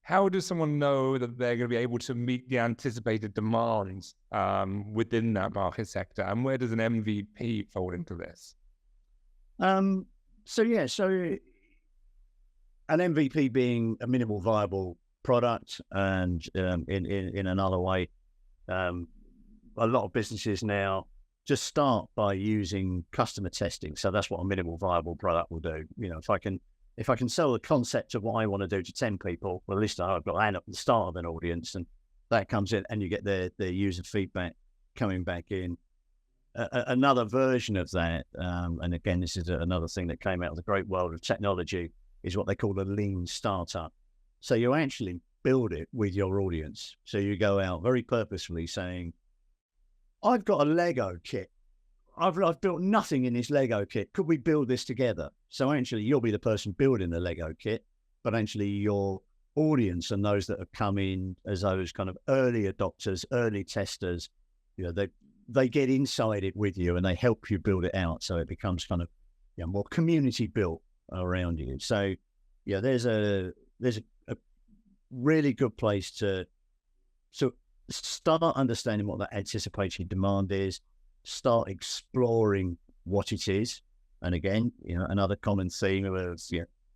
how does someone know that they're going to be able to meet the anticipated demands within that market sector? And where does an MVP fall into this? So an MVP being a minimal viable product, and in another way, a lot of businesses now just start by using customer testing. So that's what a minimal viable product will do. If I can sell the concept of what I want to do to 10 people, well, at least I've got to end up at the start of an audience, and that comes in, and you get their user feedback coming back in. Another version of that, and again, this is another thing that came out of the great world of technology, is what they call a lean startup. So you actually build it with your audience. So you go out very purposefully saying, I've got a Lego kit. I've built nothing in this Lego kit. Could we build this together? So actually you'll be the person building the Lego kit, but actually your audience and those that have come in as those kind of early adopters, early testers, they get inside it with you and they help you build it out. So it becomes kind of more community built around you. So there's a really good place to start understanding what that anticipated demand is, start exploring what it is. And again, another common theme of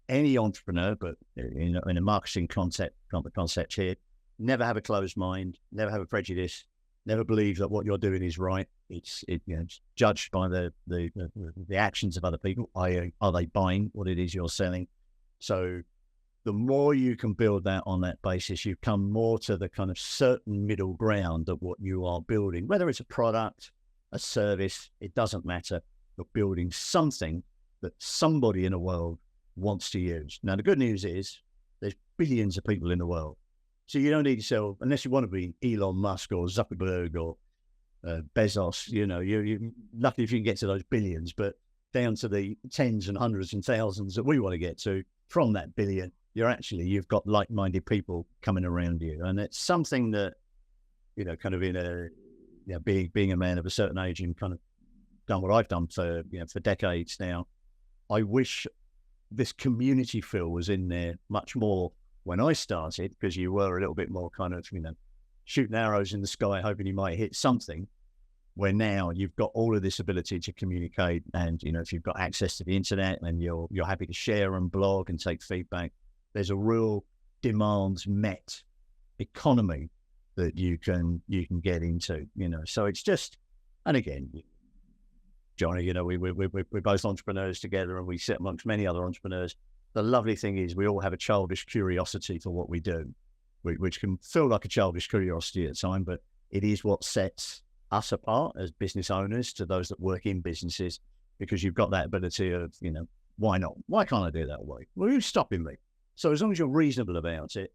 any entrepreneur, but in a marketing concept here, never have a closed mind, never have a prejudice, never believe that what you're doing is right. It's judged by the actions of other people. Are they buying what it is you're selling? So the more you can build that on that basis, you come more to the kind of certain middle ground of what you are building, whether it's a product, a service, it doesn't matter. You're building something that somebody in the world wants to use. Now, the good news is there's billions of people in the world. So you don't need to sell, unless you want to be Elon Musk or Zuckerberg or Bezos, you're lucky if you can get to those billions, but down to the tens and hundreds and thousands that we want to get to from that billion, you've got like-minded people coming around you. And it's something that, kind of in being a man of a certain age and kind of done what I've done for decades now, I wish this community feel was in there much more when I started, because you were a little bit more kind of, shooting arrows in the sky, hoping you might hit something, where now you've got all of this ability to communicate. And, if you've got access to the internet and you're happy to share and blog and take feedback, there's a real demands met economy that you can get into, so it's just, and again, Johnny, we're both entrepreneurs together and we sit amongst many other entrepreneurs. The lovely thing is we all have a childish curiosity for what we do, which can feel like a childish curiosity at times, but it is what sets us apart as business owners to those that work in businesses, because you've got that ability of, why not? Why can't I do it that way? Well, who's stopping me? So as long as you're reasonable about it,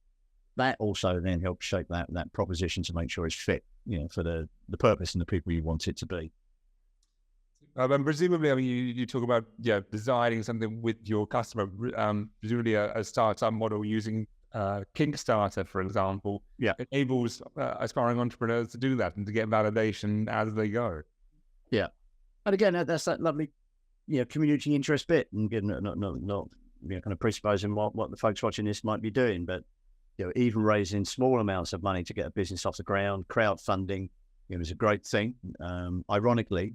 that also then helps shape that proposition to make sure it's fit, for the purpose and the people you want it to be. And presumably, you talk about designing something with your customer. Presumably, a startup model using Kickstarter, for example, enables aspiring entrepreneurs to do that and to get validation as they go. Yeah, and again, that's that lovely, community interest bit, and again, not kind of presupposing what the folks watching this might be doing, but even raising small amounts of money to get a business off the ground, crowdfunding, is a great thing. Ironically,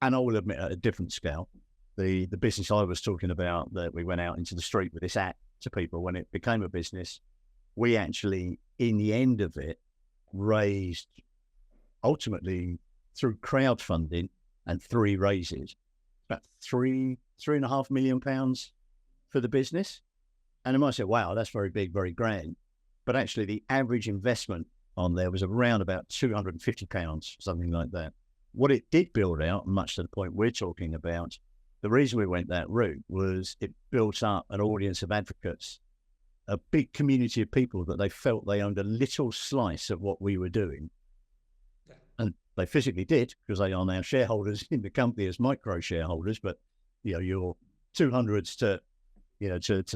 and I will admit at a different scale, the business I was talking about, that we went out into the street with this app to people when it became a business, we actually, in the end of it, raised ultimately through crowdfunding and 3 raises, about £3.5 million for the business. And I might say, wow, that's very big, very grand. But actually the average investment on there was around about £250, something like that. What it did build out, much to the point we're talking about, the reason we went that route was it built up an audience of advocates, a big community of people that they felt they owned a little slice of what we were doing. Yeah. And they physically did, because they are now shareholders in the company as micro shareholders, but your 200s to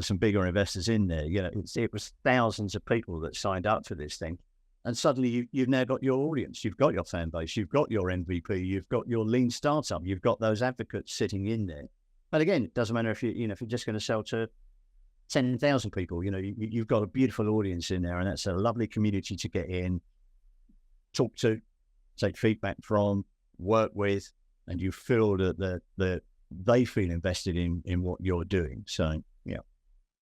some bigger investors in there, it was thousands of people that signed up for this thing. And suddenly you've now got your audience, you've got your fan base, you've got your MVP, you've got your lean startup, you've got those advocates sitting in there. But again, it doesn't matter if if you're just going to sell to 10,000 people. You've got a beautiful audience in there, and that's a lovely community to get in, talk to, take feedback from, work with, and you feel that they feel invested in what you're doing. So, yeah.